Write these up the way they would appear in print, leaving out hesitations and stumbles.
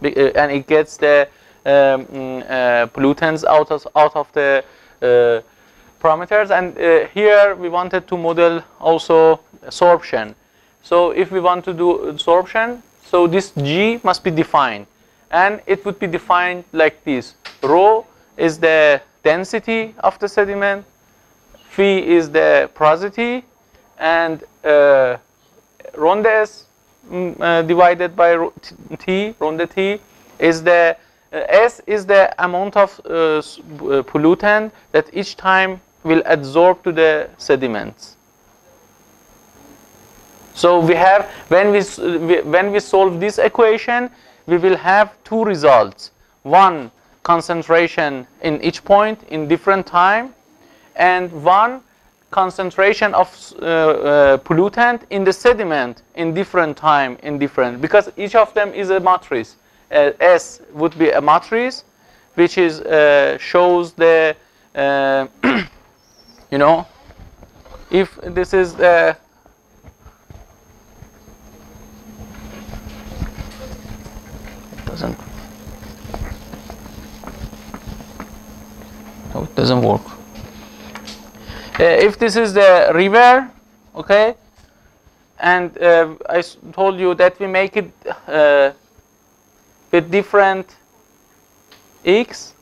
and it gets the pollutants out of the parameters. And here we wanted to model also sorption. So if we want to do absorption, so this G must be defined, and it would be defined like this. Rho is the density of the sediment, phi is the porosity, and ronde S divided by T, ronde T, is the S is the amount of pollutant that each time will adsorb to the sediments. So we have, when we solve this equation, we will have two results. One, concentration in each point in different time, and one, concentration of pollutant in the sediment in different time, because each of them is a matrix. S would be a matrix, which is shows the you know, if this is the it doesn't work. If this is the river, okay, and I told you that we make it with different x,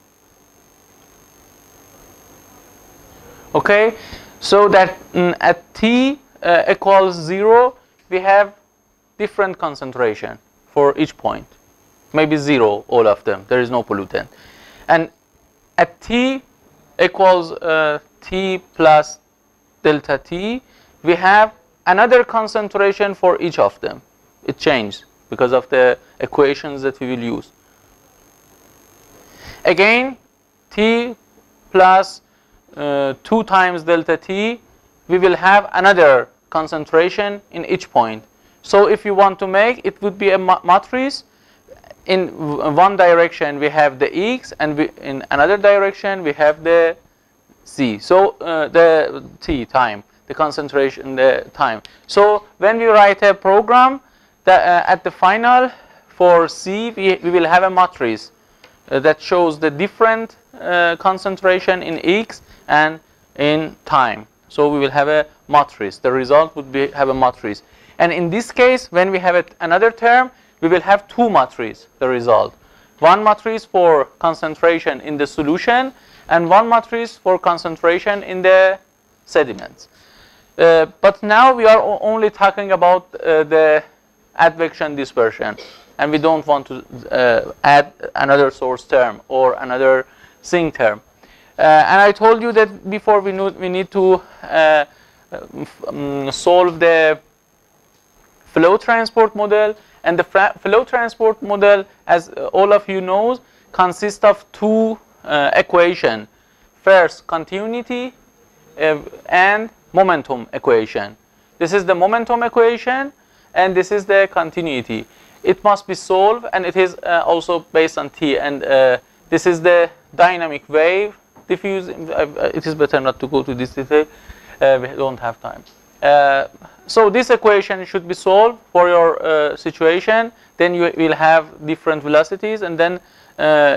okay, so that at t equals 0, we have different concentration for each point. Maybe 0, all of them. There is no pollutant. And at t equals t plus delta t, we have another concentration for each of them. It changed because of the equations that we will use. Again, t plus 2 times delta t, we will have another concentration in each point. So if you want to make, it would be a matrix. In one direction we have the x, and in another direction we have the c. So the t time, the concentration, the time. So when we write a program, that at the final for c, we will have a matrix that shows the different concentration in x and in time. So we will have a matrix. The result would be have a matrix. And in this case, when we have another term, we will have two matrices, the result. One matrix for concentration in the solution, and one matrix for concentration in the sediments. But now we are only talking about the advection dispersion, and we don't want to add another source term or another sink term. And I told you that before we need to solve the flow transport model. And the flow transport model, as all of you know, consists of two equations. First, continuity and momentum equation. This is the momentum equation, and this is the continuity. It must be solved, and it is also based on t. And this is the dynamic wave diffuse. It is better not to go to this detail. We don't have time. So this equation should be solved for your situation. Then you will have different velocities, and then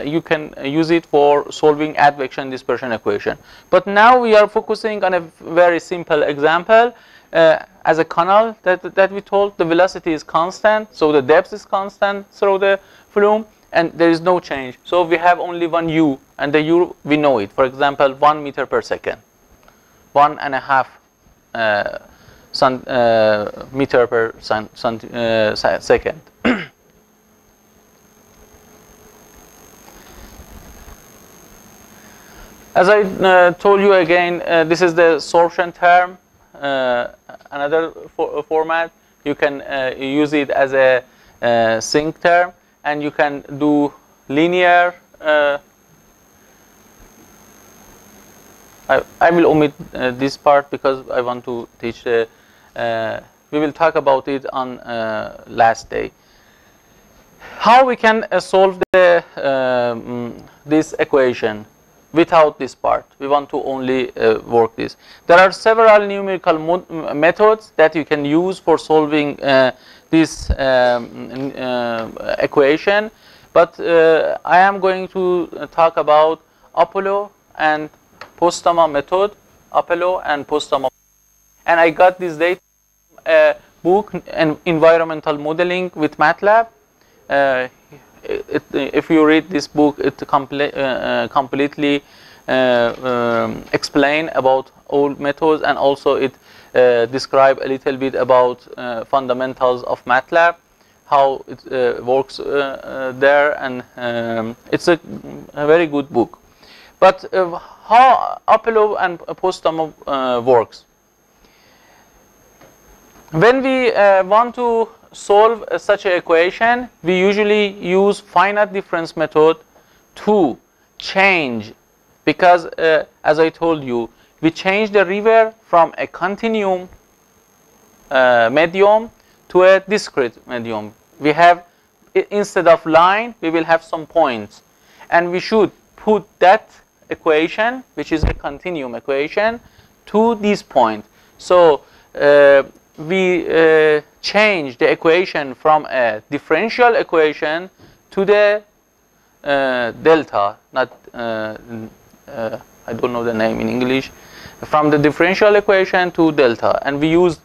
you can use it for solving advection dispersion equation. But now we are focusing on a very simple example. As a canal that we told, the velocity is constant, so the depth is constant through the flume, and there is no change. So we have only one u, and the u we know it. For example, 1 meter per second, 1.5 meter per second. As I told you again, this is the sorption term. Another format, you can use it as a sink term, and you can do linear. I will omit this part because I want to teach the. We will talk about it on last day. How we can solve the this equation without this part? We want to only work this. There are several numerical methods that you can use for solving this equation, But I am going to talk about Apollo and Postama method, Apollo and Postama. And I got this data from a book, Environmental Modeling with MATLAB. If you read this book, it completely explain about all methods, and also it describe a little bit about fundamentals of MATLAB, how it works there, and it's a very good book. But how Apollo and Postama works? When we want to solve such an equation, we usually use finite difference method to change, because as I told you, we change the river from a continuum medium to a discrete medium. We have, instead of line, we will have some points, and we should put that equation, which is a continuum equation, to this point. So we change the equation from a differential equation to the delta, not I don't know the name in English, from the differential equation to delta, and we use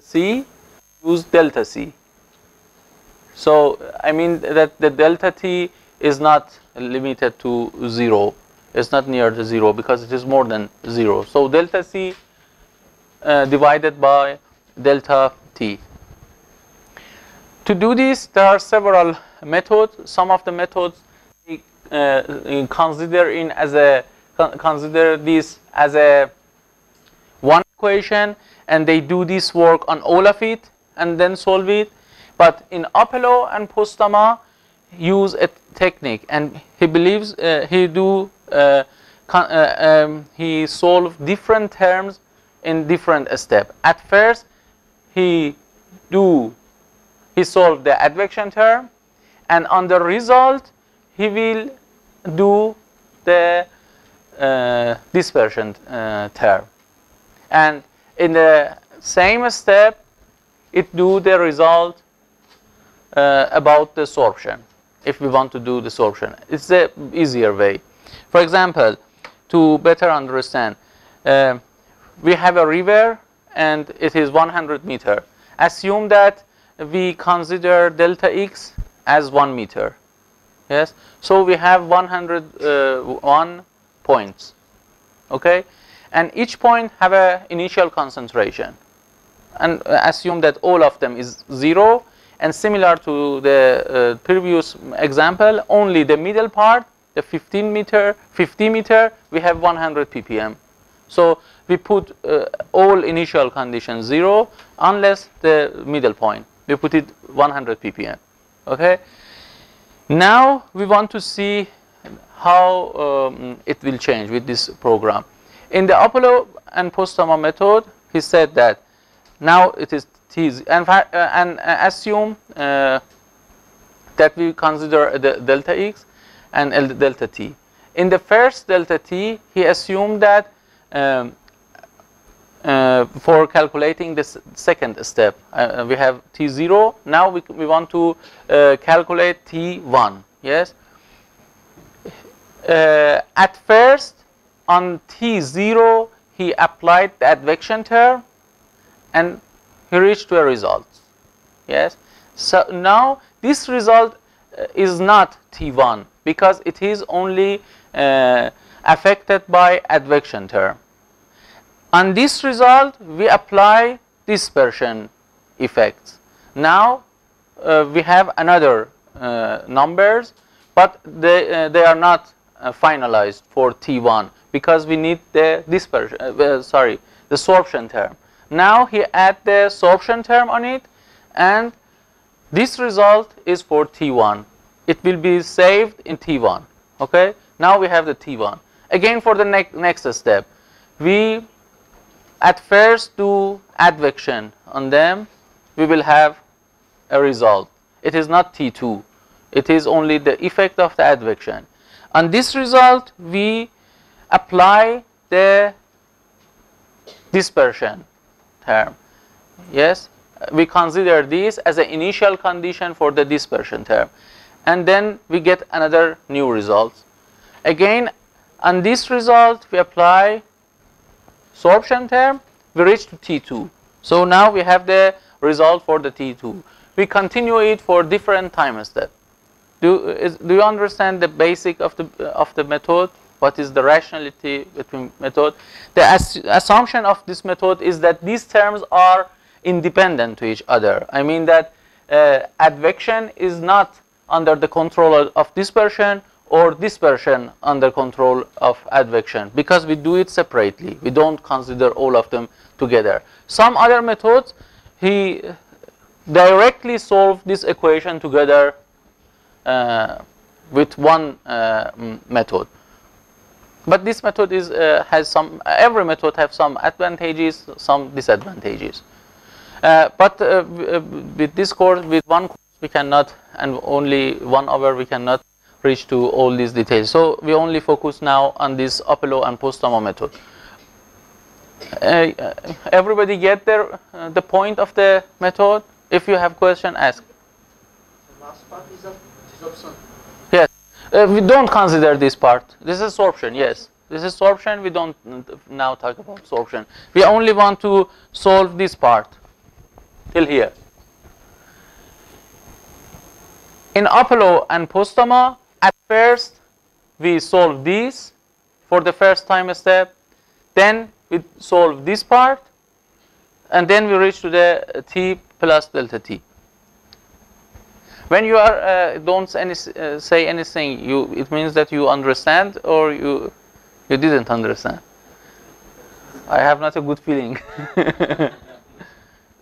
C, use delta C. So I mean that the delta T is not limited to 0. It's not near the 0 because it is more than 0. So delta C divided by delta T. To do this, there are several methods. Some of the methods we consider this as a one equation, and they do this work on all of it and then solve it. But in Apollo and Postama use a technique, and he believes he solve different terms in different steps. At first, he solve the advection term, and on the result, he will do the dispersion term. And in the same step, it do the result about the sorption. If we want to do the sorption, it's the easier way. For example, to better understand, we have a river and it is 100 meter. Assume that we consider delta x as 1 meter. Yes, so we have 101 points. Okay, and each point have a initial concentration, and assume that all of them is 0. And similar to the previous example, only the middle part, the 50 meter, we have 100 ppm. So we put all initial conditions 0, unless the middle point. We put it 100 ppm. Okay. Now we want to see how it will change with this program. In the Apollo and Postama method, he said that now it is T, and assume that we consider the delta x and delta t. In the first delta t, he assumed that for calculating this second step, we have T0. Now we want to calculate T1. Yes. At first, on T0, he applied the advection term, and he reached to a result. Yes. So now this result is not T1 because it is only affected by advection term. On this result, we apply dispersion effects. Now we have another numbers, but they are not finalized for T1 because we need the dispersion. The sorption term. Now he add the sorption term on it, and this result is for T1. It will be saved in T1. Okay. Now we have the T1. Again, for the next step, we at first do advection on them. We will have a result. It is not T2. It is only the effect of the advection. On this result, we apply the dispersion term. Yes. we consider this as an initial condition for the dispersion term. And then we get another new result. Again, on this result, we apply sorption term, we reach to T2. So now we have the result for the T2. We continue it for different time steps. Do you understand the basic of the method? What is the rationality between method? The assumption of this method is that these terms are independent to each other. I mean that advection is not under the control of dispersion, or dispersion under control of advection, because we do it separately. We don't consider all of them together. Some other methods, he directly solve this equation together with one method. But this method is has some. Every method has some advantages, some disadvantages. But with this course, with one course, we cannot, and only 1 hour, we cannot reach to all these details. So we only focus now on this upper and post-thermal method. Everybody get there, the point of the method? If you have question, ask. The last part is absorption. Yes. We don't consider this part. This is sorption, yes. This is sorption. We don't now talk about sorption. We only want to solve this part till here. In upper and post-thermal, at first we solve this for the first time step, then we solve this part, and then we reach to the T plus delta T. When you are don't say anything, it means that you understand or you didn't understand. I have not a good feeling.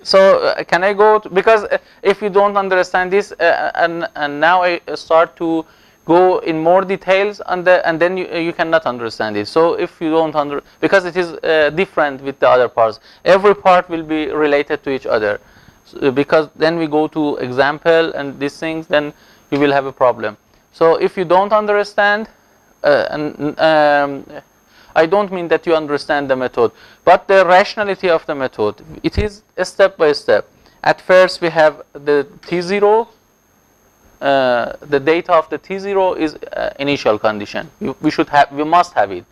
So can I go because if you don't understand this and now I start to go in more details and then you cannot understand it. So if you don't because it is different with the other parts. Every part will be related to each other. So, because then we go to example and these things, then you will have a problem. So if you don't understand, I don't mean that you understand the method, but the rationality of the method, it is a step by step. At first we have the T0, the data of the T0 is initial condition. We must have it,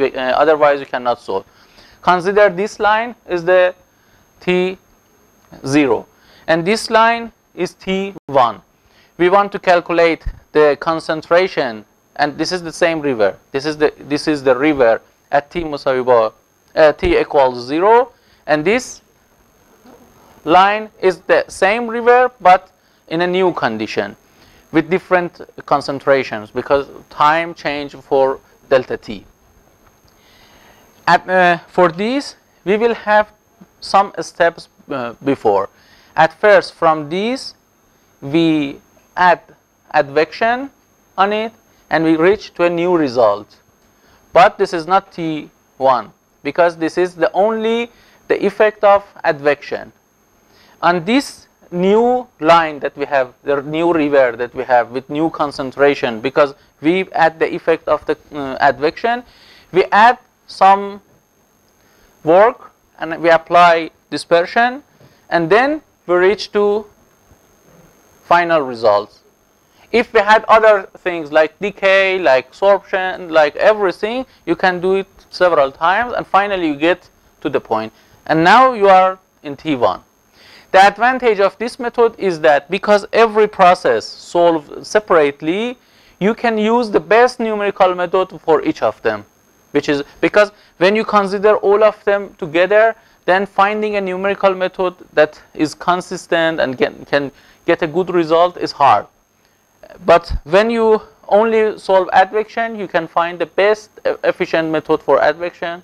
otherwise we cannot solve. Consider this line is the T0 and this line is T1. We want to calculate the concentration, and this is the same river. This is the river at T T equals 0, and this line is the same river but in a new condition with different concentrations because time change for delta T. For this we will have some steps before. At first from these we add advection on it and we reach to a new result. But this is not T1 because this is the effect of advection. On this new line that we have, the new river that we have with new concentration, because we add the effect of the advection, we add some work and we apply dispersion, and then we reach to final results. If we had other things like decay, like sorption, like everything, you can do it several times and finally you get to the point. And now you are in T1. The advantage of this method is that because every process solved separately, you can use the best numerical method for each of them. Which is because when you consider all of them together, then finding a numerical method that is consistent and can get a good result is hard. But when you only solve advection, you can find the best efficient method for advection.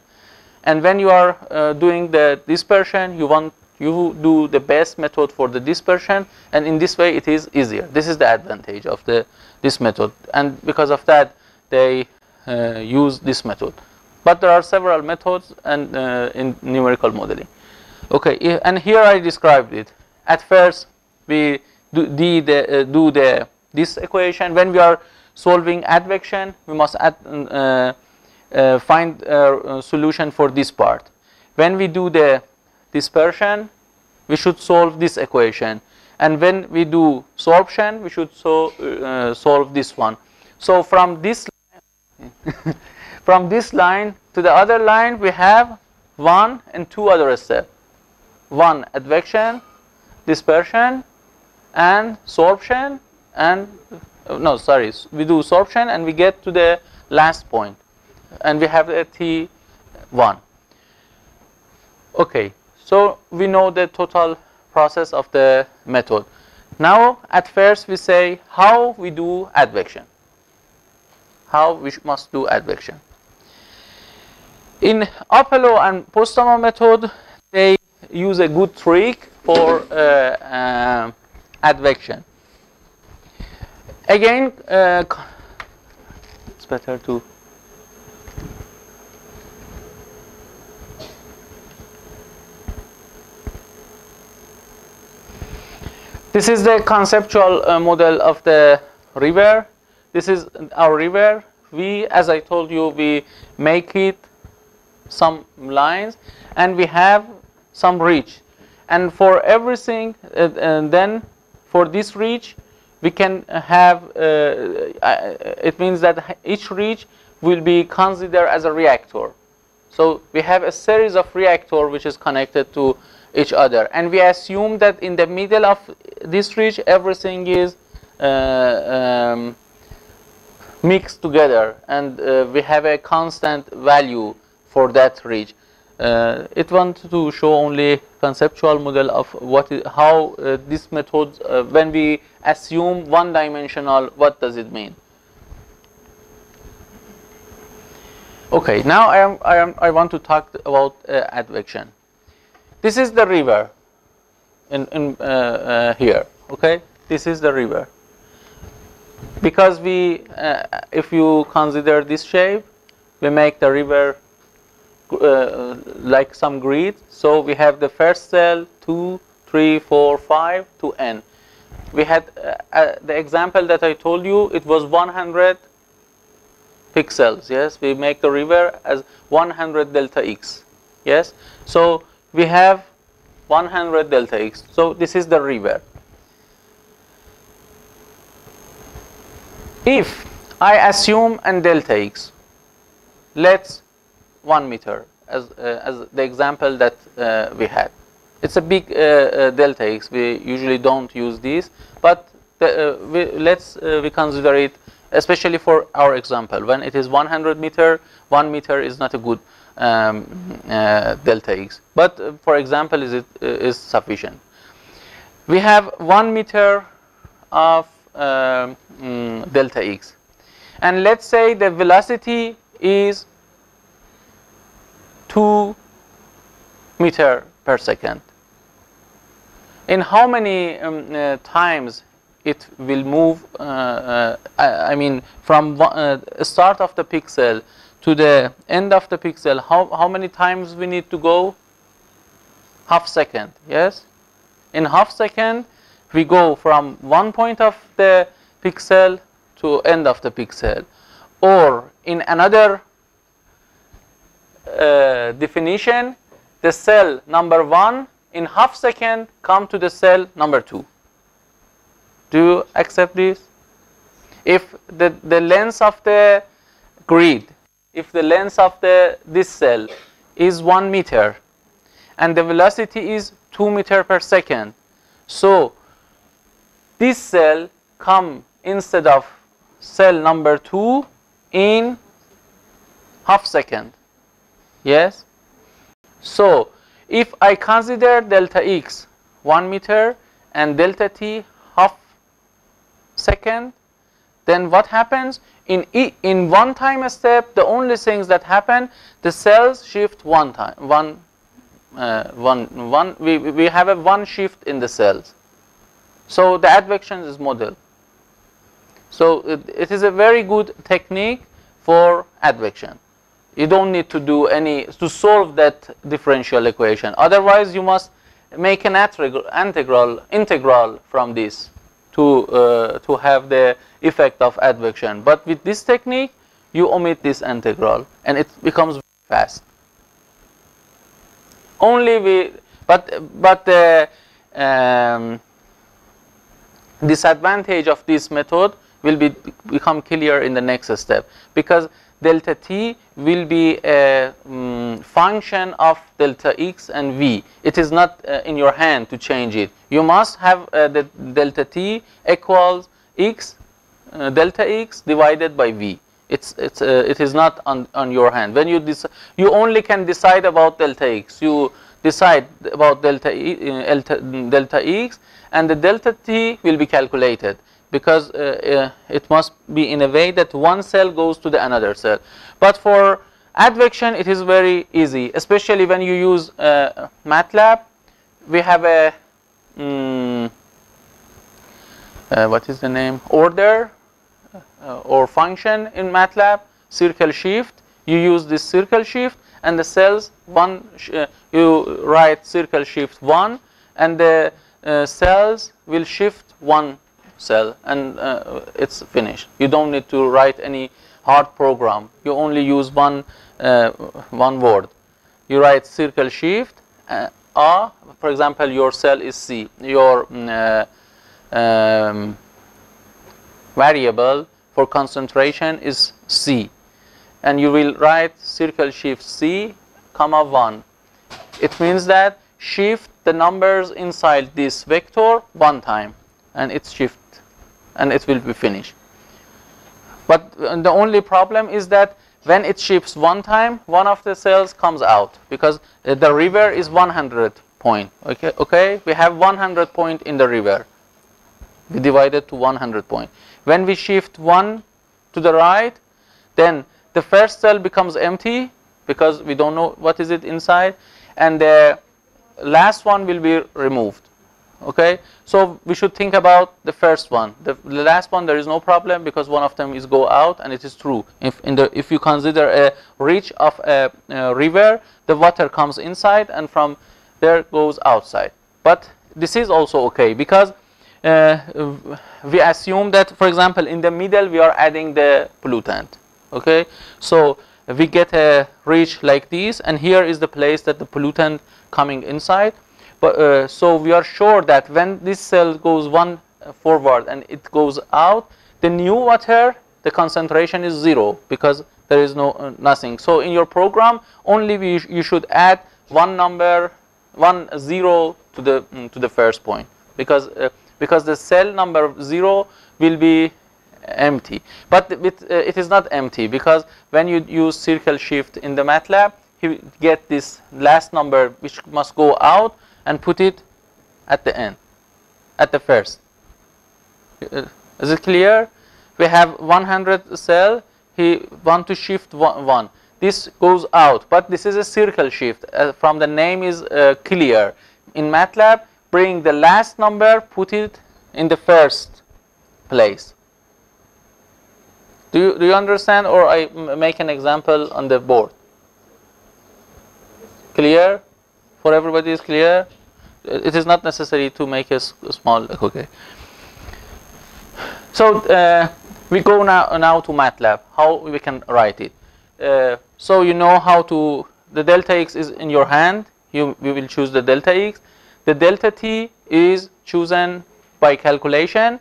And when you are doing the dispersion, you do the best method for the dispersion, and in this way it is easier. This is the advantage of this method, and because of that they use this method. But there are several methods and in numerical modeling. Okay, and here I described it. At first we do this equation. When we are solving advection, we must find a solution for this part. When we do the dispersion, we should solve this equation. And when we do sorption, we should solve this one. So from this line, from this line to the other line, we have 1 and 2 other steps. 1 advection, dispersion, and sorption, and no, sorry, we do sorption and we get to the last point, and we have a T1. Okay, so we know the total process of the method. Now, at first, we say how we do advection. How we must do advection. In Apollo and Postama method, they use a good trick for advection. Again, it's better to. This is the conceptual model of the river. This is our river. We, as I told you, we make it some lines, and we have some reach. And for everything, and then for this reach, we can have, it means that each reach will be considered as a reactor. So we have a series of reactors which is connected to each other. And we assume that in the middle of this reach, everything is mixed together. And we have a constant value for that reach. It wants to show only conceptual model of how this method, when we assume one-dimensional, what does it mean? Okay, now I want to talk about advection. This is the river in here. Okay, this is the river. Because we, if you consider this shape, we make the river like some grid. So we have the first cell 2, 3, 4, 5 to n. We had the example that I told you. It was 100 pixels. Yes, we make the river as 100 delta x. Yes, so we have 100 delta x. So this is the river. If I assume an delta x, let's 1 meter as the example that we had. It's a big delta x. We usually don't use this, but we consider it, especially for our example. When it is 100 meter, 1 meter is not a good delta x. But for example, is sufficient. We have 1 meter of delta x, and let's say the velocity is 2 meters per second. In how many times it will move? I mean, from start of the pixel to the end of the pixel, how many times we need to go? Half second. Yes, in half second we go from one point of the pixel to end of the pixel. Or in another definition, the cell number 1 in half second come to the cell number 2. Do you accept this? If the length of the grid, if the length of this cell is 1 meter and the velocity is 2 meters per second, so this cell come instead of cell number 2 in half second. Yes. So if I consider delta x 1 meter and delta t half second, then what happens? In one time step, the only things that happen, the cells shift one time. We have a one shift in the cells. So the advection is model. So it is a very good technique for advection. You don't need to do to solve that differential equation. Otherwise, you must make an integral from this to have the effect of advection. But with this technique, you omit this integral, and it becomes very fast. But the disadvantage of this method will become clear in the next step, because delta t will be a function of delta x and v. It is not in your hand to change it. You must have the delta t equals x delta x divided by v. It is not on your hand. When you only can decide about delta x. You decide about delta x, and the delta t will be calculated, because it must be in a way that one cell goes to the another cell. But for advection, it is very easy, especially when you use MATLAB. We have a what is the name, order or function in MATLAB, circle shift. You use this circle shift, and the cells you write circle shift 1, and the cells will shift one cell, and it's finished. You don't need to write any hard program. You only use one word. You write circle shift for example, your cell is C. Your variable for concentration is C, and you will write circle shift C, comma 1. It means that shift the numbers inside this vector one time, and it's shift, and it will be finished. But the only problem is that when it shifts one time, one of the cells comes out, because the river is 100 point. Okay, we have 100 point in the river. We divide it to 100 point. When we shift one to the right, then the first cell becomes empty, because we don't know what is it inside, and the last one will be removed. Okay, so we should think about the first one. The last one, there is no problem, because one of them is go out, and it is true. If you consider a reach of a river, the water comes inside, and from there goes outside. But this is also okay, because we assume that, for example, in the middle we are adding the pollutant. Okay, so we get a reach like this, and here is the place that the pollutant coming inside. But so we are sure that when this cell goes one forward and it goes out, the new water, the concentration is 0, because there is nothing. So in your program, only you should add one number, 0 to the first point, because the cell number 0 will be empty. But it is not empty, because when you use circle shift in the MATLAB, you get this last number which must go out, and put it at the end, at the first. Is it clear? We have 100 cell. He want to shift one. This goes out, but this is a circle shift. From the name is clear. In MATLAB, bring the last number, put it in the first place. Do you understand, or I make an example on the board? Clear? For everybody is clear? It is not necessary to make a small, okay. So we go now to MATLAB, how we can write it. So you know how to, the delta x is in your hand, we will choose the delta x. The delta t is chosen by calculation,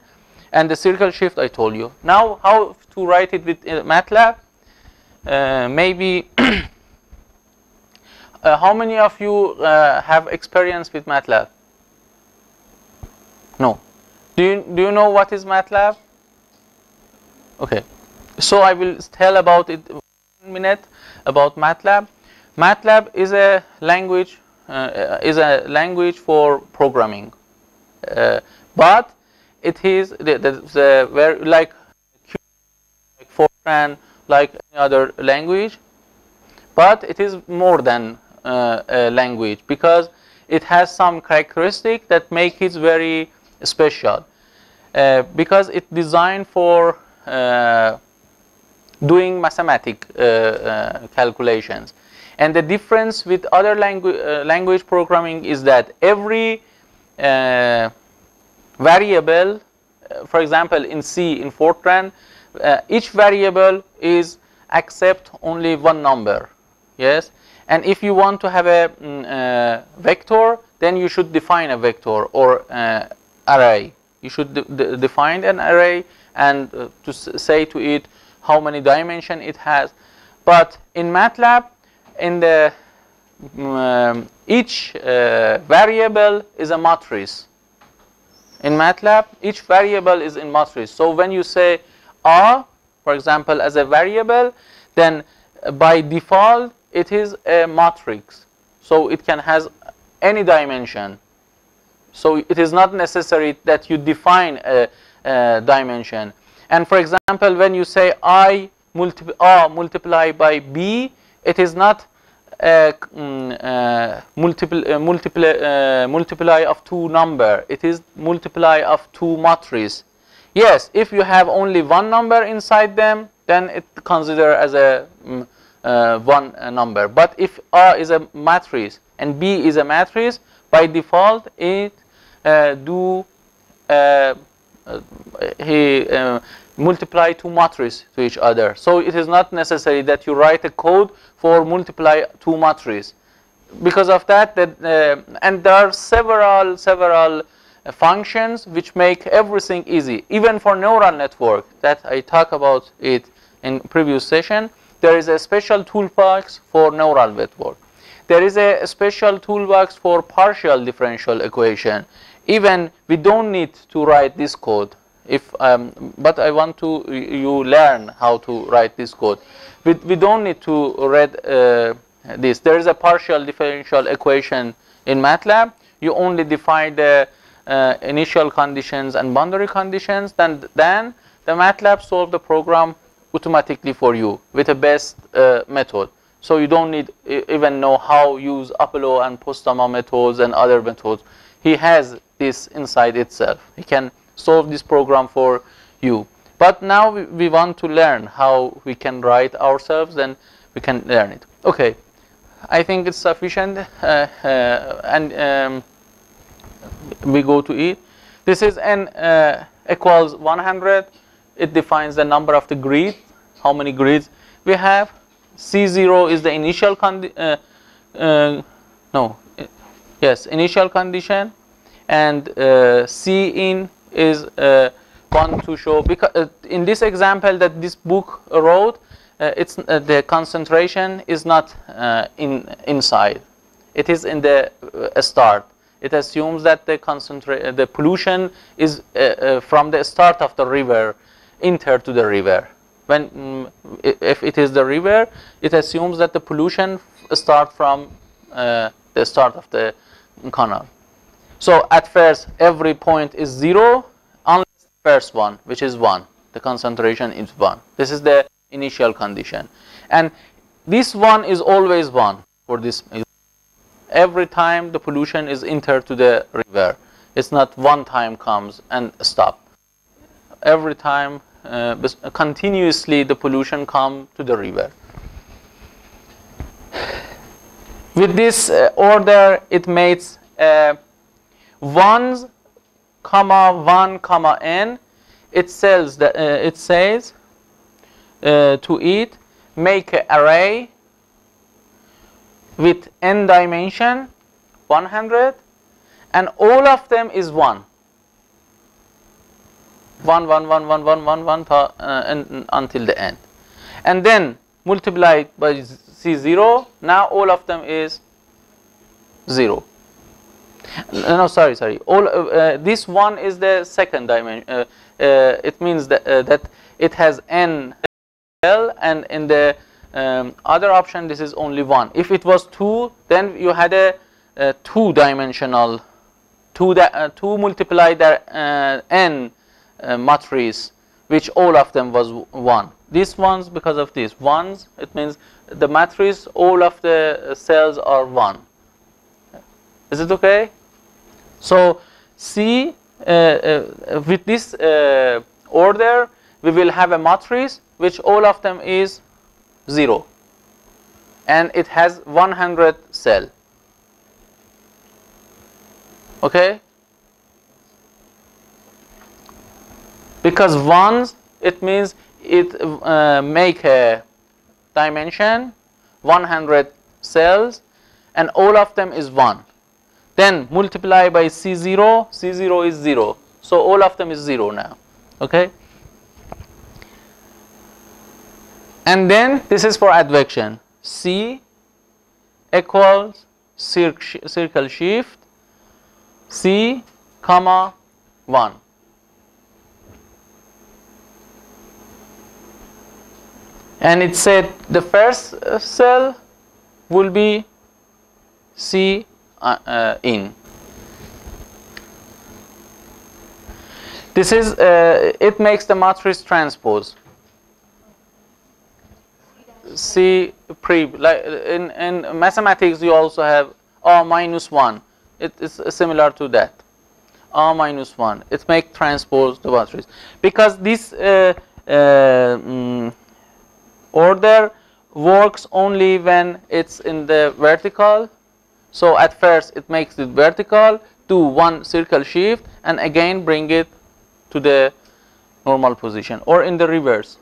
and the circle shift I told you. Now how to write it with MATLAB? Maybe how many of you have experience with MATLAB? No. Do you know what is MATLAB? Okay. So I will tell about it in 1 minute about MATLAB. MATLAB is a language for programming, but it is very like Fortran, like any other language, but it is more than a language, because it has some characteristics that make it very special, because it's designed for doing mathematical calculations. And the difference with other language programming is that every variable, for example in C, in Fortran, each variable is accept only one number, yes, And if you want to have a vector, then you should define a vector or array. You should define an array and to say to it how many dimensions it has. But in MATLAB, in the each variable is a matrix. In MATLAB, each variable is in matrix. So when you say R, for example, as a variable, then by default it is a matrix. So it can has any dimension. So it is not necessary that you define a dimension. And for example, when you say R multiply by B, it is not multiply of two number. It is multiply of two matrices. Yes, if you have only one number inside them, then it consider as a one number. But if R is a matrix and B is a matrix, by default it multiply two matrices to each other. So it is not necessary that you write a code for multiply two matrices. Because of that, and there are several functions which make everything easy. Even for neural network that I talk about it in previous session, there is a special toolbox for neural network. There is a special toolbox for partial differential equation. Even we don't need to write this code. But I want to you learn how to write this code. We don't need to read this. There is a partial differential equation in MATLAB. You only define the initial conditions and boundary conditions. Then the MATLAB solve the program automatically for you with the best method. So you don't need even know how use Apollo and Postama methods and other methods. He has this inside itself. He can solve this program for you. But now we want to learn how we can write ourselves, then we can learn it. Okay, I think it's sufficient, and we go to it. This is n equals 100. It defines the number of the grid, how many grids we have. C0 is the initial initial condition, and C in is want to show, because in this example that this book wrote, it's the concentration is not inside. It is in the start. It assumes that the pollution is from the start of the river enter to the river. When if it is the river, it assumes that the pollution start from the start of the canal. So at first every point is 0 unless the first one, which is 1. The concentration is 1. This is the initial condition, and this one is always 1 for this. Every time the pollution is entered to the river, it's not one time comes and stop. Every time continuously the pollution come to the river. With this order, it makes 1, 1, n. It says that to it, make an array with n dimension 100, and all of them is 1. 1, 1, 1, 1, 1, 1, 1 until the end, and then multiply by C0. Now all of them is 0. No, sorry. All this one is the second dimension. It means that that it has n L, and in the other option this is only 1. If it was 2, then you had a two-dimensional 2 multiply the n matrix, which all of them was 1. These ones, because of these ones, it means the matrix, all of the cells are 1. Is it okay? So C, with this order, we will have a matrix which all of them is 0, and it has 100 cell. Okay? Because ones, it means it make a dimension 100 cells and all of them is 1. Then multiply by C0, C0 is 0. So all of them is 0 now. Okay? And then this is for advection. C equals circle shift C, comma 1. And it said the first cell will be C in. This is it makes the matrix transpose. C pre, like in mathematics you also have R minus 1. It is similar to that. R minus 1. It makes transpose the matrix because this order works only when it's in the vertical. So at first it makes it vertical, do one circle shift, and again bring it to the normal position, or in the reverse.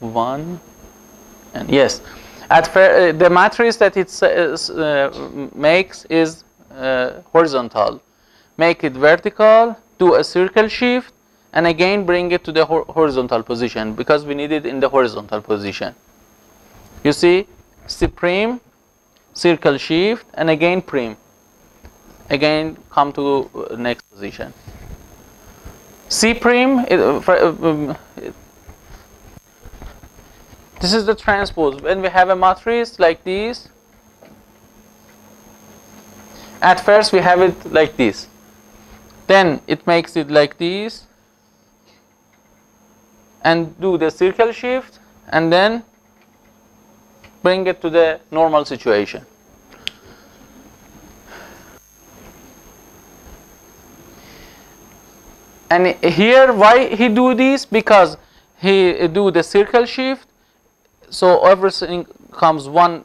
1 and yes, at first the matrix that it makes is horizontal. Make it vertical, do a circle shift, and again bring it to the horizontal position because we need it in the horizontal position. You see, C prime, circle shift, and again prime. Again come to next position. C prime, this is the transpose. When we have a matrix like this, at first we have it like this. Then it makes it like this, and do the circle shift, and then bring it to the normal situation. And here, why he do this? Because he do the circle shift, so everything comes one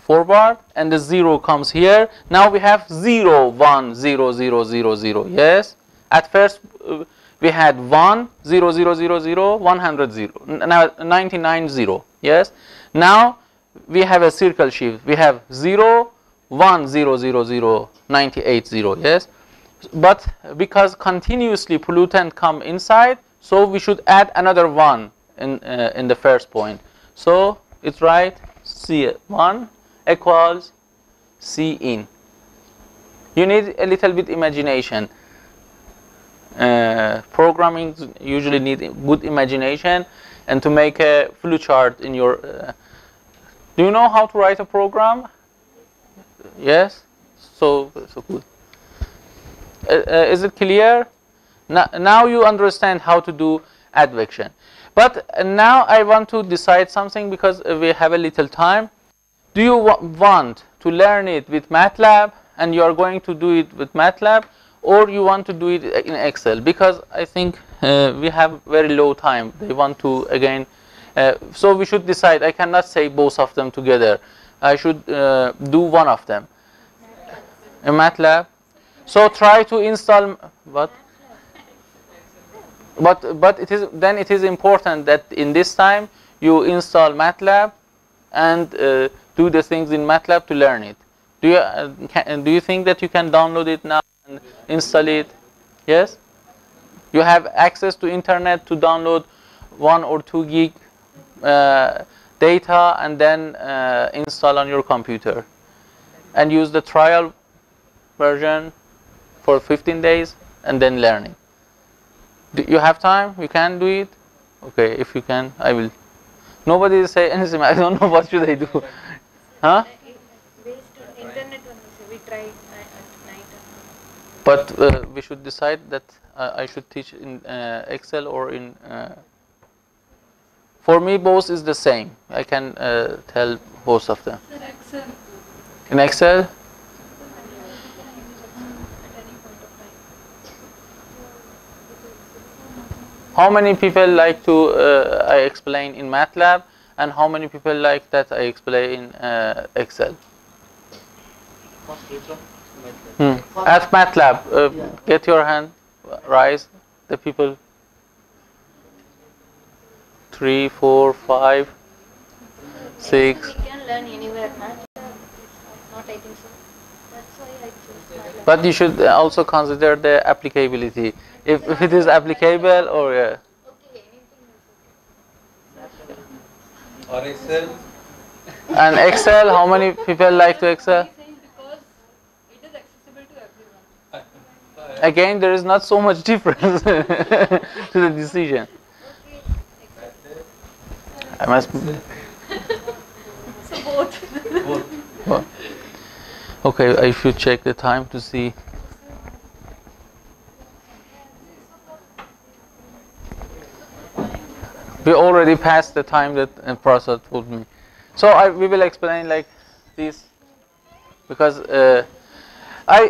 forward, and the 0 comes here. Now we have 0, 1, 0, 0, 0, 0. Yes. At first we had 1, 0, 0, 0, 0, 100, 0. Now 99, 0. Yes. Now we have a circle shift. We have 0, 1, 0, 0, 0, 98, 0. Yes. But because continuously pollutant come inside, so we should add another 1 in the first point. So it's right, C1 equals C in. You need a little bit imagination. Programming usually need good imagination, and to make a flowchart in your. Do you know how to write a program? Yes. So good. Is it clear? Now you understand how to do advection. But now I want to decide something because we have a little time. Do you want to learn it with MATLAB and you are going to do it with MATLAB, or you want to do it in Excel? Because I think we have very low time. They want to again. So we should decide. I cannot say both of them together. I should do one of them. In MATLAB. So try to install what? But it is important that in this time you install MATLAB and do the things in MATLAB to learn it. Do you think that you can download it now and install it? Yes. You have access to internet to download 1 or 2 gig data and then install on your computer and use the trial version for 15 days and then learning. Do you have time? You can do it? Okay, if you can, I will. Nobody will say anything. I don't know what should I do. Huh? Based on internet only, we tried at night. But we should decide that I should teach in Excel or in. For me, both is the same. I can tell both of them. Excel. In Excel? How many people like to I explain in MATLAB, and how many people like that I explain in Excel? At MATLAB, get your hand, rise, the people. 3, 4, 5, 6. learn anywhere. MATLAB is not, I think so. That's why I chose MATLAB. But you should also consider the applicability. If it is applicable or Okay, anything is okay. Or Excel. and Excel, how many people like to Excel? Because it is accessible to everyone. Again, there is not so much difference to the decision. Okay, I must. so both. Well, okay, I should check the time to see. We already passed the time that Prasad told me. So we will explain like this because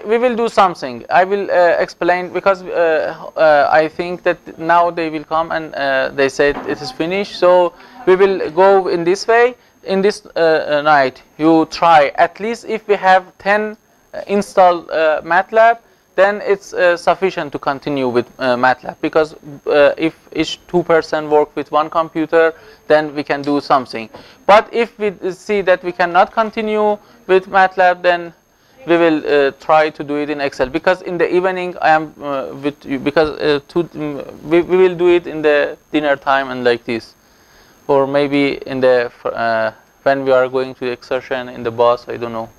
we will do something. I will explain because I think that now they will come and they said it is finished. So we will go in this way. In this night, you try at least if we have 10 installed MATLAB, then it's sufficient to continue with MATLAB because if each 2% work with one computer, then we can do something. But if we see that we cannot continue with MATLAB, then we will try to do it in Excel because in the evening I am with you because we will do it in the dinner time and like this, or maybe in the when we are going to the excursion in the bus. I don't know.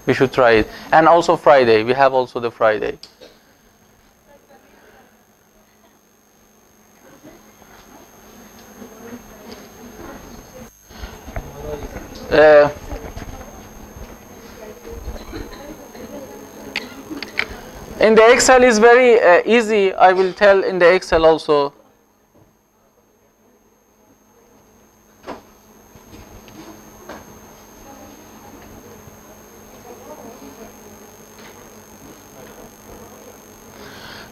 We should try it. And also Friday. We have also the Friday. In the Excel is very easy. I will tell in the Excel also.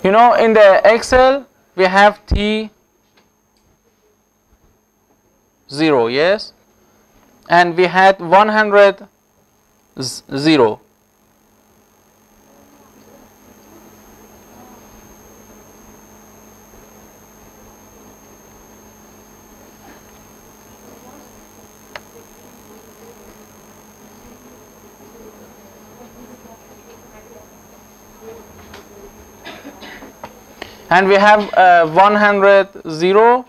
You know, in the Excel, we have T0, yes? And we had 100, 0. And we have 100, 0.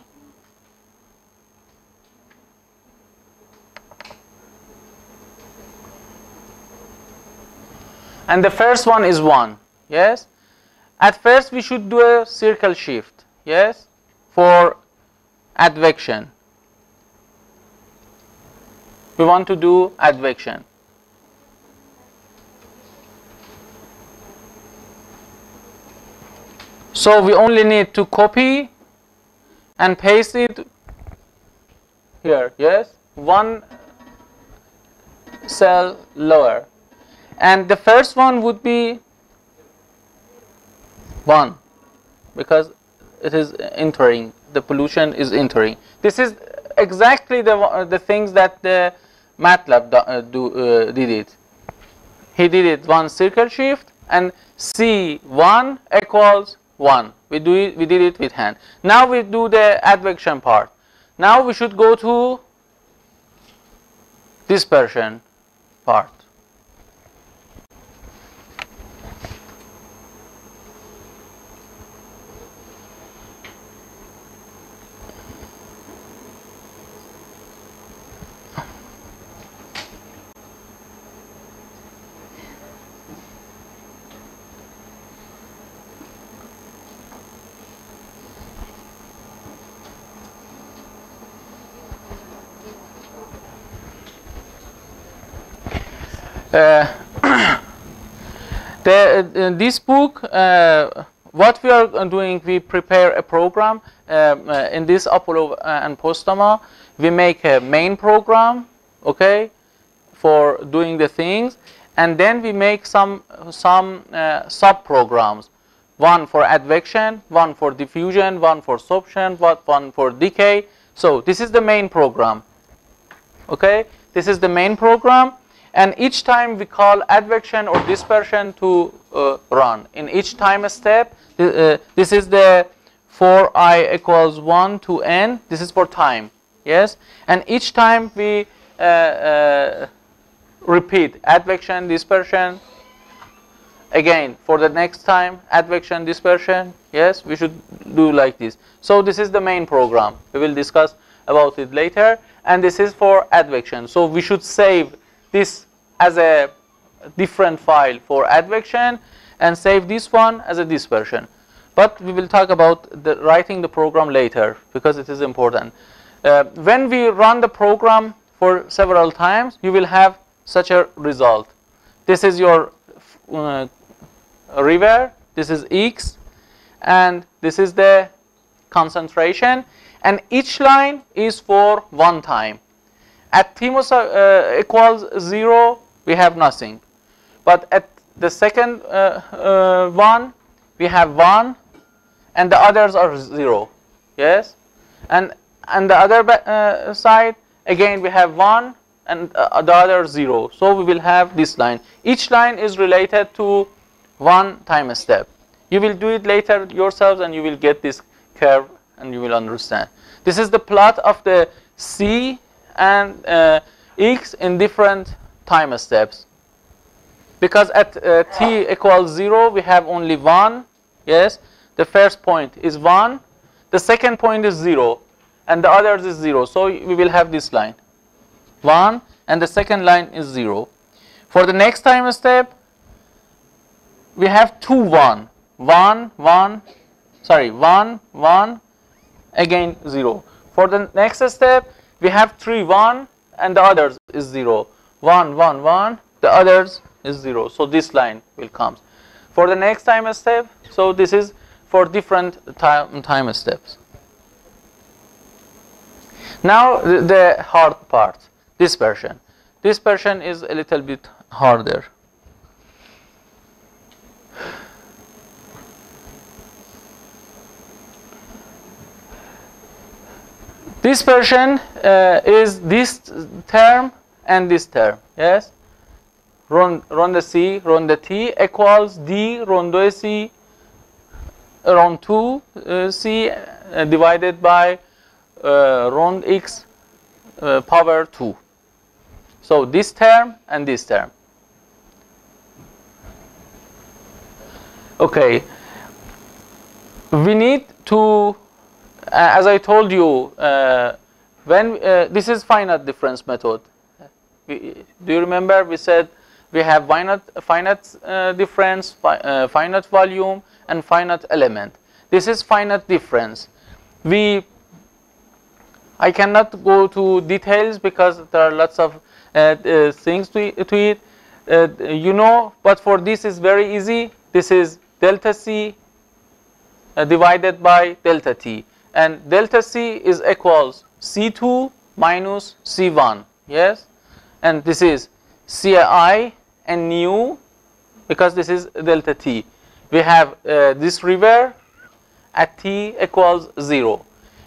And the first one is 1, yes? At first we should do a circle shift, yes? For advection. We want to do advection. So we only need to copy and paste it here, yes? One cell lower. And the first one would be 1 because it is entering, the pollution is entering. This is exactly the things that the MATLAB did it. He did it one circle shift and C1 equals 1. We did it with hand. Now we do the advection part. Now we should go to dispersion part. This book, what we are doing, we prepare a program. In this Apollo and Postama, we make a main program, okay, for doing the things, and then we make some sub programs. One for advection, one for diffusion, one for sorption, one for decay. So this is the main program. Okay, this is the main program. And each time we call advection or dispersion to run. In each time step, this is the for I equals 1 to n. This is for time, yes? And each time we repeat advection, dispersion. Again, for the next time, advection, dispersion. Yes, we should do like this. So this is the main program. We will discuss about it later. And this is for advection. So we should save this as a different file for advection and save this one as a dispersion. But we will talk about writing the program later because it is important. When we run the program for several times, you will have such a result. This is your river, this is X, and this is the concentration, and each line is for one time. At t equals 0, we have nothing. But at the second one, we have 1, and the others are 0. Yes? And the other side, again, we have 1, and the other 0. So we will have this line. Each line is related to one time step. You will do it later yourselves, and you will get this curve, and you will understand. This is the plot of the C and X in different time steps. Because at t equals 0, we have only 1. Yes, the first point is 1. The second point is 0, and the others is 0. So we will have this line 1, and the second line is 0. For the next time step, we have 2 1 1 1 sorry 1 1 again 0. For the next step, we have 3 1, and the others is 0. 1 1 1, the others is 0. So this line will come. For the next time step, so this is for different time steps. Now the hard part, dispersion. Dispersion is a little bit harder. Dispersion is this term and this term. Yes, rond C, rond T equals D rond 2 C rond 2 C divided by rond X power 2. So this term and this term. Okay, we need to, as I told you, when this is finite difference method. Do you remember we said we have finite difference, finite volume, and finite element. This is finite difference. I cannot go to details because there are lots of things to it. You know, but for this is very easy. This is delta C divided by delta T, and delta C is equals C2 minus C1. Yes, and this is Ci and nu, because this is delta T. We have this river at t equals 0,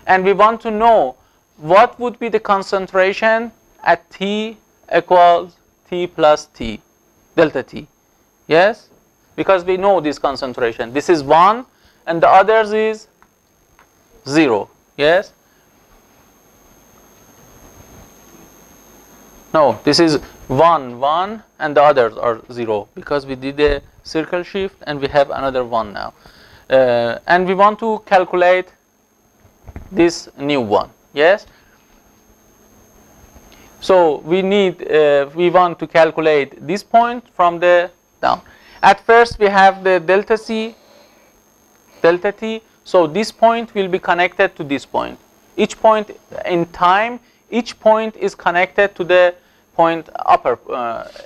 and we want to know what would be the concentration at t equals t plus t, delta T. Yes, because we know this concentration. This is 1 and the others is 0. Yes, no, this is 1 1 and the others are 0 because we did a circle shift and we have another 1 now, and we want to calculate this new one. Yes, so we want to calculate this point from the down. At first we have the delta C, delta T, so this point will be connected to this point. Each point in time, each point is connected to the point upper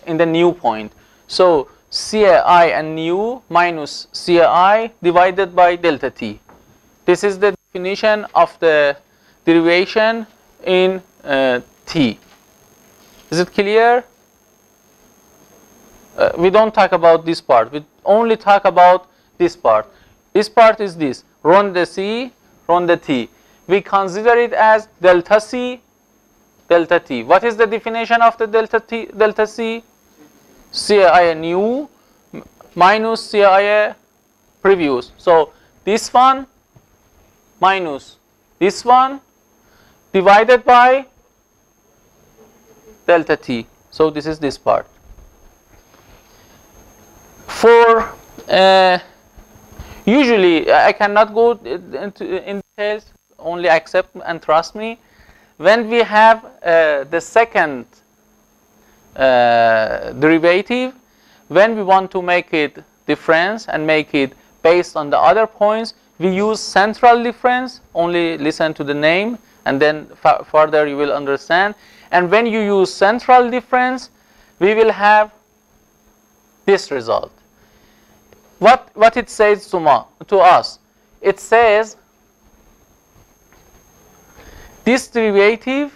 in the new point. So Ci and nu minus Ci divided by delta T. This is the definition of the derivation in T. Is it clear? We don't talk about this part. We only talk about this part. This part is this, rond C, rond T. We consider it as delta C, delta T. What is the definition of the delta T, delta C? Ci nu minus Ci previous. So this one minus this one divided by delta t. So this is this part. For usually I cannot go in details, only accept and trust me. When we have the second derivative, when we want to make it difference and make it based on the other points, we use central difference. Only listen to the name and then further you will understand. And when you use central difference, we will have this result. What it says to us? It says this derivative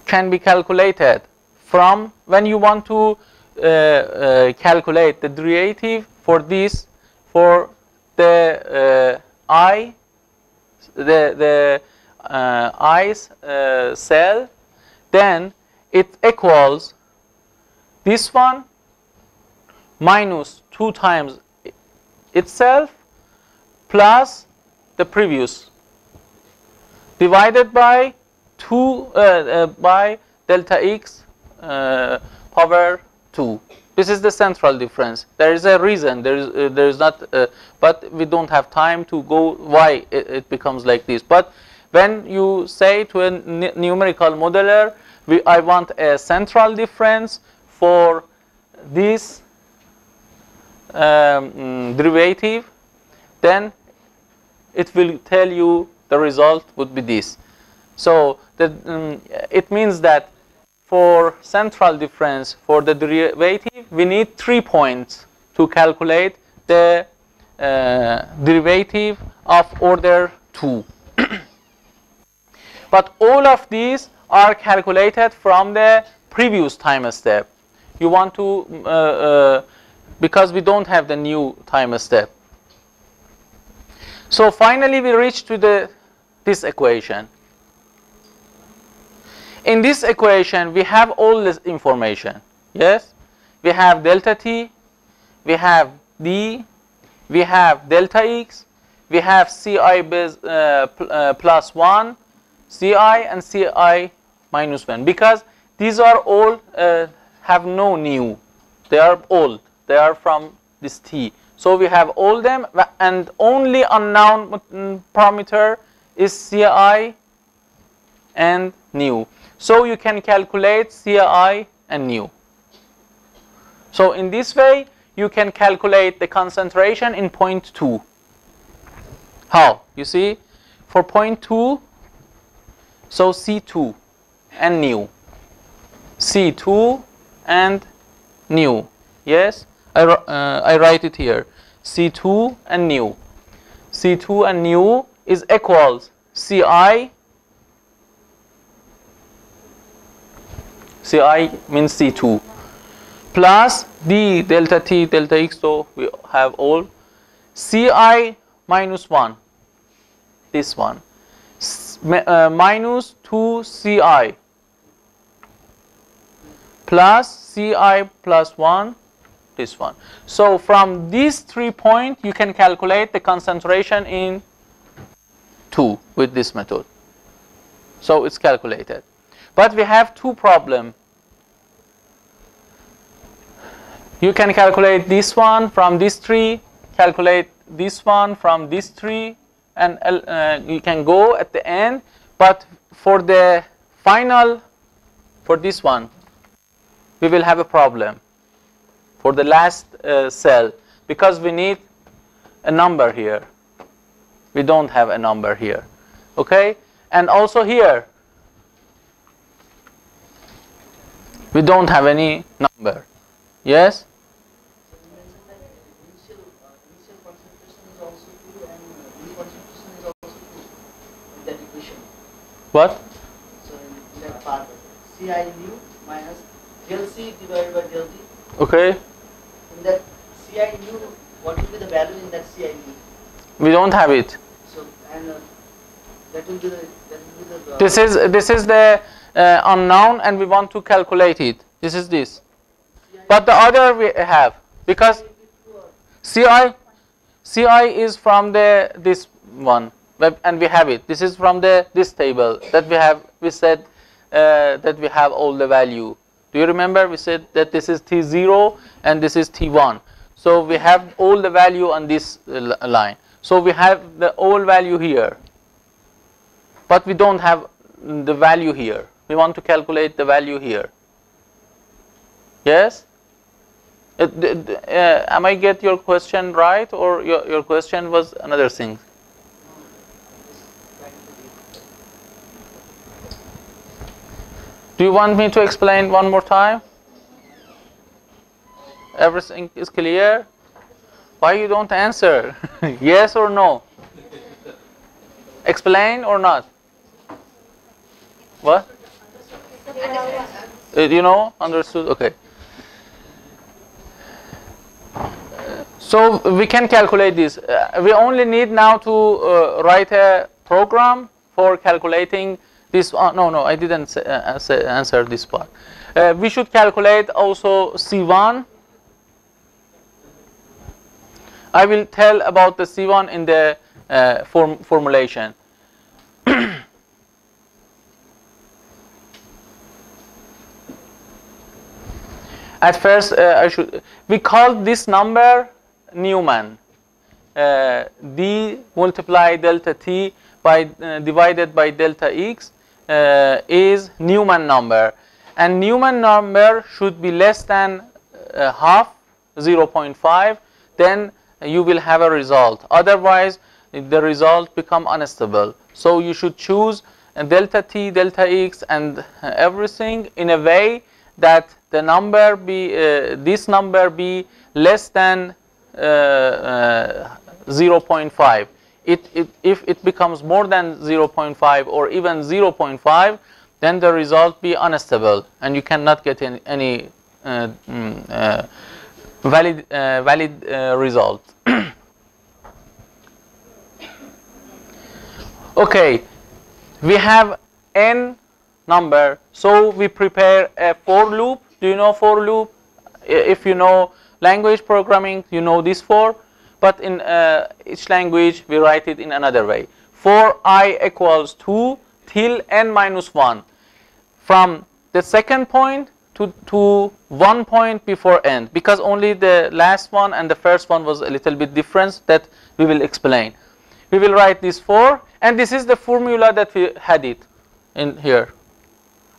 can be calculated from when you want to calculate the derivative for this, for the i's cell, then it equals this one minus 2 times itself plus the previous divided by 2 by delta x power 2. This is the central difference. There is a reason. There is not, but we don't have time to go why it becomes like this. But when you say to a numerical modeler, I want a central difference for this derivative, then it will tell you the result would be this. So it means that for central difference for the derivative, we need 3 points to calculate the derivative of order 2. But all of these are calculated from the previous time step. You want to, because we don't have the new time step. So finally we reach to this equation. In this equation, we have all this information. Yes, we have delta t, we have d, we have delta x, we have ci plus 1, ci and ci minus 1. Because these are all have no new. They are old. They are from this t. So we have all them, and only unknown parameter is ci and new. So you can calculate ci and nu. So in this way, you can calculate the concentration in point 2. How? You see, for point 2, so C2 and nu. C2 and nu. Yes, I write it here. C2 and nu. C2 and nu is equals Ci. Ci means C2 plus d delta t delta x, so we have all Ci minus 1, this one, minus 2 Ci plus Ci plus 1, this one. So from these 3 points you can calculate the concentration in 2 with this method. So it's calculated. But we have 2 problems. You can calculate this one from this tree, calculate this one from this tree, and you can go at the end. But for the final, for this one, we will have a problem for the last cell, because we need a number here. We don't have a number here. Okay? And also here, we don't have any number. Yes? So you mentioned that initial concentration is also 2 and new concentration is also 2 in that equation. What? So in that part, Ci nu minus del C divided by del D. Okay. In that Ci nu, what will be the value in that Ci nu? We don't have it. So and that will be the This is the unknown, and we want to calculate it. This is this. But the other we have, because Ci is from this one, and we have it. This is from this table that we said that we have all the value. Do you remember we said that this is T0 and this is T1. So we have all the value on this line. So we have the all value here. But we don't have the value here. We want to calculate the value here. Yes? Am I get your question right, or your question was another thing? Do you want me to explain one more time? Everything is clear? Why you don't answer? Yes or no? Explain or not? What? You know? Understood? Okay. So we can calculate this. We only need now to write a program for calculating this. No, I didn't answer this part. We should calculate also C1. I will tell about the C1 in the formulation. At first, we call this number Newman. D multiply delta t by divided by delta x is Newman number, and Newman number should be less than half, 0.5. Then you will have a result. Otherwise, the result become unstable. So you should choose delta t, delta x, and everything in a way that the number be this number be less than 0.5. If it becomes more than 0.5 or even 0.5, then the result be unstable, and you cannot get any valid result. Okay, we have n number, so we prepare a for loop. Do you know for loop? If you know language programming, you know this for, but in each language we write it in another way. For I equals 2 till n minus 1, from the second point to 1 point before n, because only the last one and the first one was a little bit different that we will explain. We will write this for, and this is the formula that we had it in here.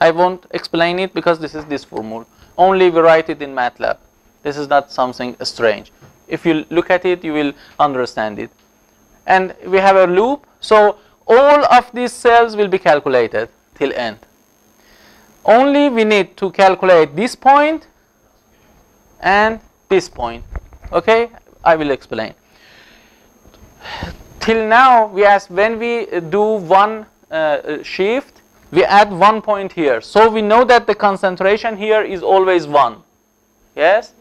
I won't explain it because this is this formula. Only we write it in Matlab. This is not something strange. If you look at it, you will understand it. And we have a loop, so all of these cells will be calculated till end. Only we need to calculate this point and this point. Okay, I will explain. Till now, we ask when we do one shift, we add 1 point here. So we know that the concentration here is always 1. Yes?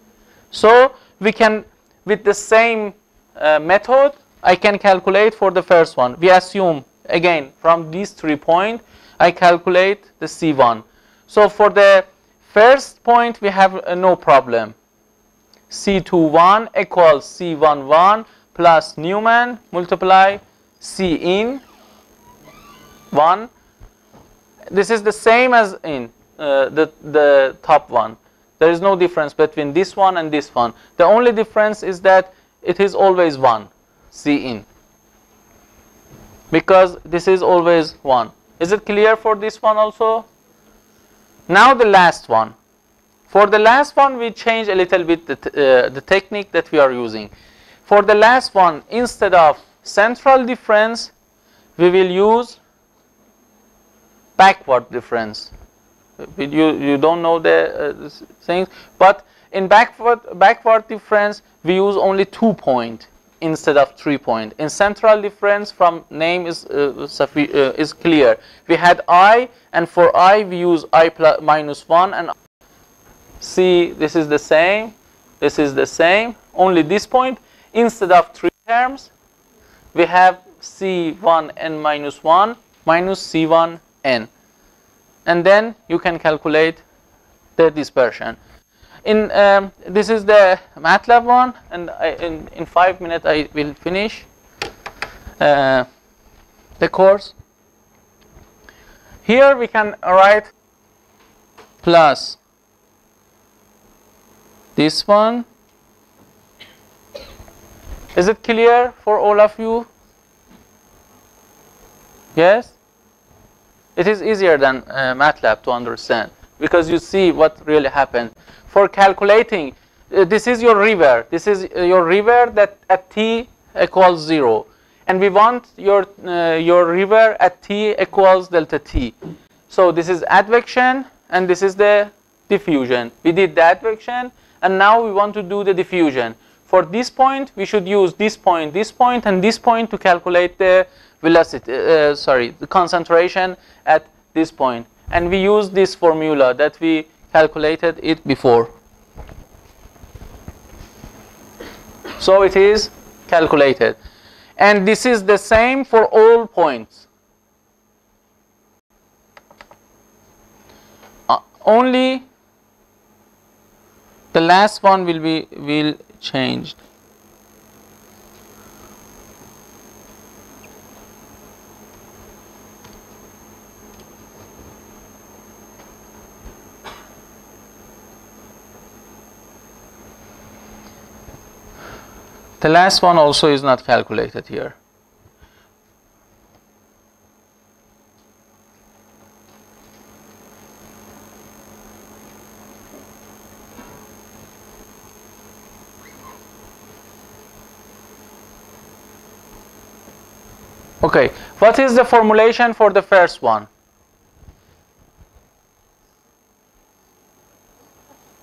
So we can, with the same method, I can calculate for the first one. We assume, again, from these 3 points, I calculate the C1. So for the first point, we have no problem. C21 equals C11 plus Newman multiply C in 1. This is the same as in the top one. There is no difference between this one and this one. The only difference is that it is always 1, C in. Because this is always 1. Is it clear for this one also? Now the last one. For the last one, we change a little bit the technique that we are using. For the last one, instead of central difference, we will use backward difference. You don't know the things, but in backward difference, we use only 2 points instead of 3 points. In central difference, from name is clear. We had I, and for I we use I plus minus 1, and see, this is the same. This is the same. Only this point, instead of 3 terms, we have C1n minus 1 minus C1n. And then you can calculate the dispersion. This is the Matlab one, and in 5 minutes I will finish the course. Here we can write plus this one. Is it clear for all of you? Yes? It is easier than MATLAB to understand because you see what really happened. For calculating, this is your river. This is your river that at t equals 0. And we want your river at t equals delta t. So this is advection and this is the diffusion. We did the advection and now we want to do the diffusion. For this point, we should use this point, and this point to calculate the velocity, the concentration at this point. And we use this formula that we calculated it before. So it is calculated. And this is the same for all points. Only the last one will changed. The last one also is not calculated here. Okay, what is the formulation for the first one?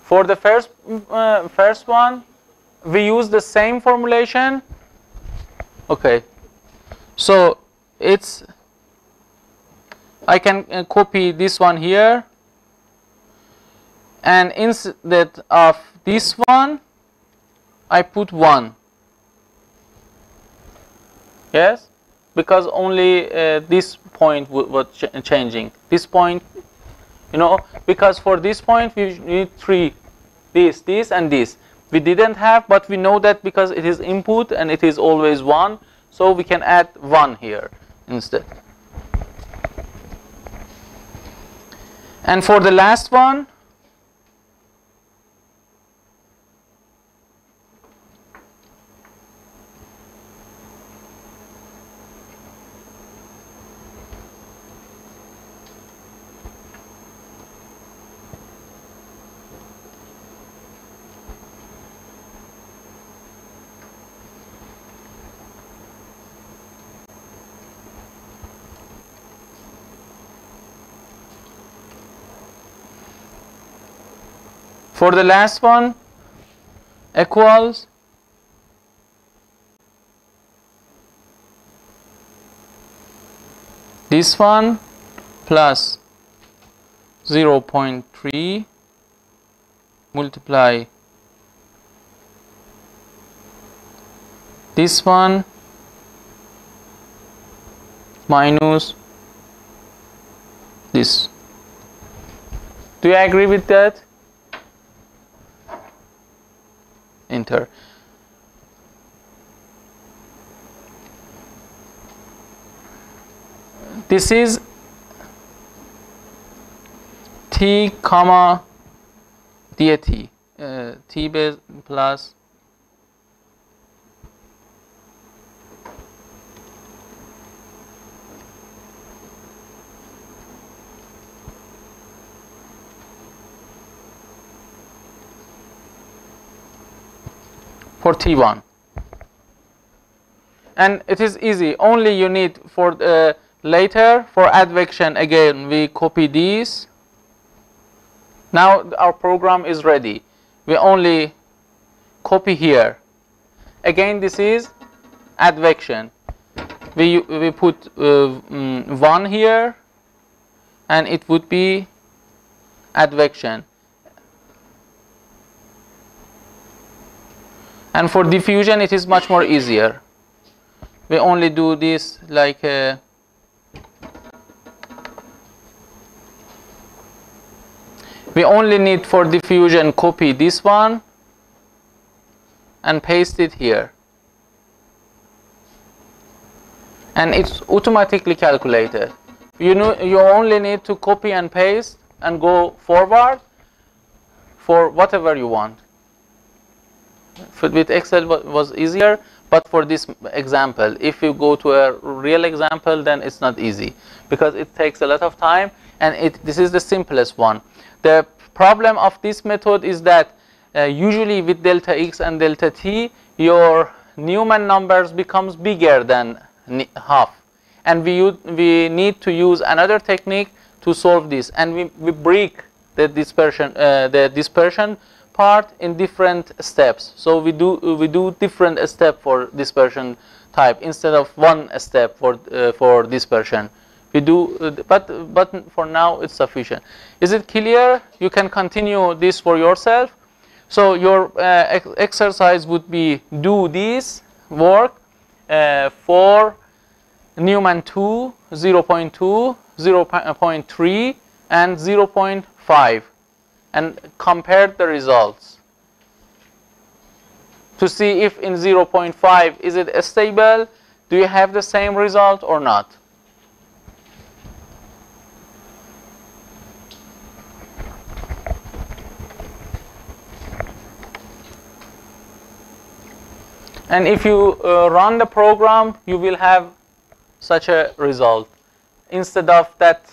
For the first one, we use the same formulation. Okay, so it's, I can copy this one here, and instead of this one, I put 1. Yes? Because only this point was changing. This point, you know, because for this point we need 3, this, and this. We didn't have, but we know that because it is input and it is always 1, so we can add 1 here instead. And for the last one, equals this one plus 0.3 multiply this one minus this. Do you agree with that? Enter. This is t comma dt, t base plus for T1. And it is easy. Only you need for later for advection, again we copy these. Now our program is ready. We only copy here. Again this is advection. We put 1 here and it would be advection. And for diffusion it is much more easier. We only do this like we only need for diffusion copy this one and paste it here. And it's automatically calculated. You know, you only need to copy and paste and go forward for whatever you want. With Excel was easier, but for this example, if you go to a real example, then it's not easy because it takes a lot of time, and this is the simplest one. The problem of this method is that usually with delta x and delta t, your Newman numbers becomes bigger than half, and we need to use another technique to solve this, and we break the dispersion part in different steps. So we do different step for dispersion type instead of one step for dispersion. We do, but for now it's sufficient. Is it clear? You can continue this for yourself. So your exercise would be do this work for Newman 2, 0.2, 0.3, and 0.5, and compare the results to see if in 0.5 is it stable, do you have the same result or not. And if you run the program, you will have such a result. Instead of that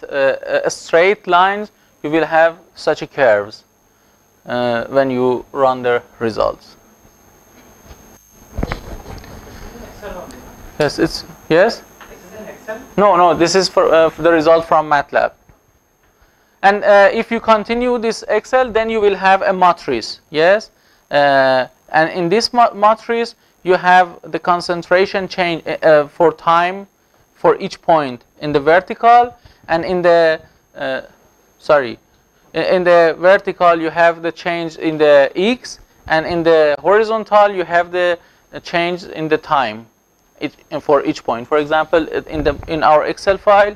straight lines, you will have such a curves when you run the results. Yes, it's yes. No, this is for the result from MATLAB. And if you continue this Excel, then you will have a matrix. Yes, and in this matrix, you have the concentration change for time for each point in the vertical, and in the in the vertical you have the change in the x, and in the horizontal you have the change in the time for each point. For example, in our Excel file,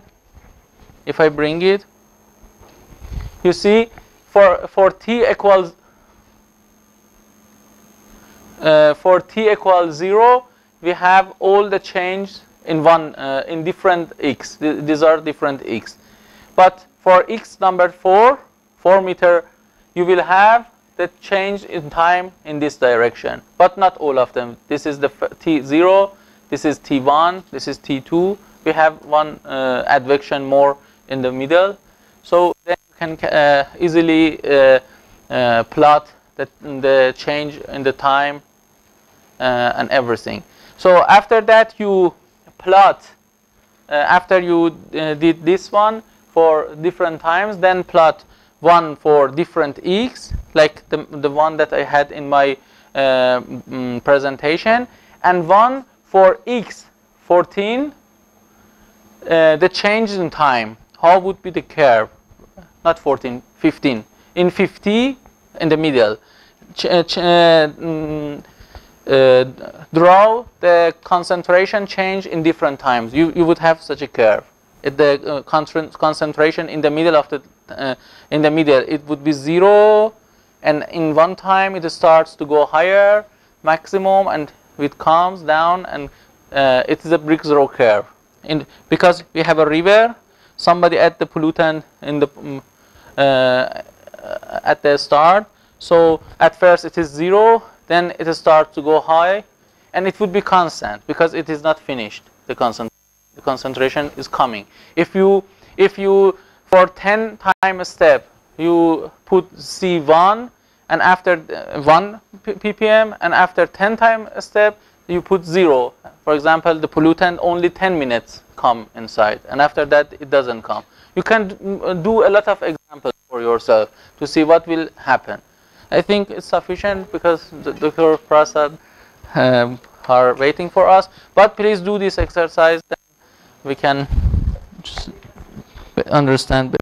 if I bring it, you see for t equals 0, we have all the change in different x. These are different x. But for x number 4 meter, you will have the change in time in this direction, but not all of them. This is the t0, this is t1, this is t2. We have one advection more in the middle, so then you can easily plot the change in the time and everything. So after that, you plot, after you did this one for different times, then plot one for different x, like the one that I had in my presentation, and one for x14, the change in time. How would be the curve? Not 14, 15. In 50, in the middle, draw the concentration change in different times. You would have such a curve. The concentration in the middle of the it would be 0, and in one time it starts to go higher, maximum, and it comes down, and it is a brick zero curve. Because we have a river, somebody add the pollutant in the at the start. So at first it is 0, then it starts to go high, and it would be constant because it is not finished. The concentration is coming. If you for 10 time step you put C1, and after 1 ppm, and after 10 time step you put 0. For example, the pollutant only 10 minutes come inside, and after that it doesn't come. You can do a lot of examples for yourself to see what will happen. I think it's sufficient because Dr. Prasad are waiting for us. But please do this exercise, then we can just understand better.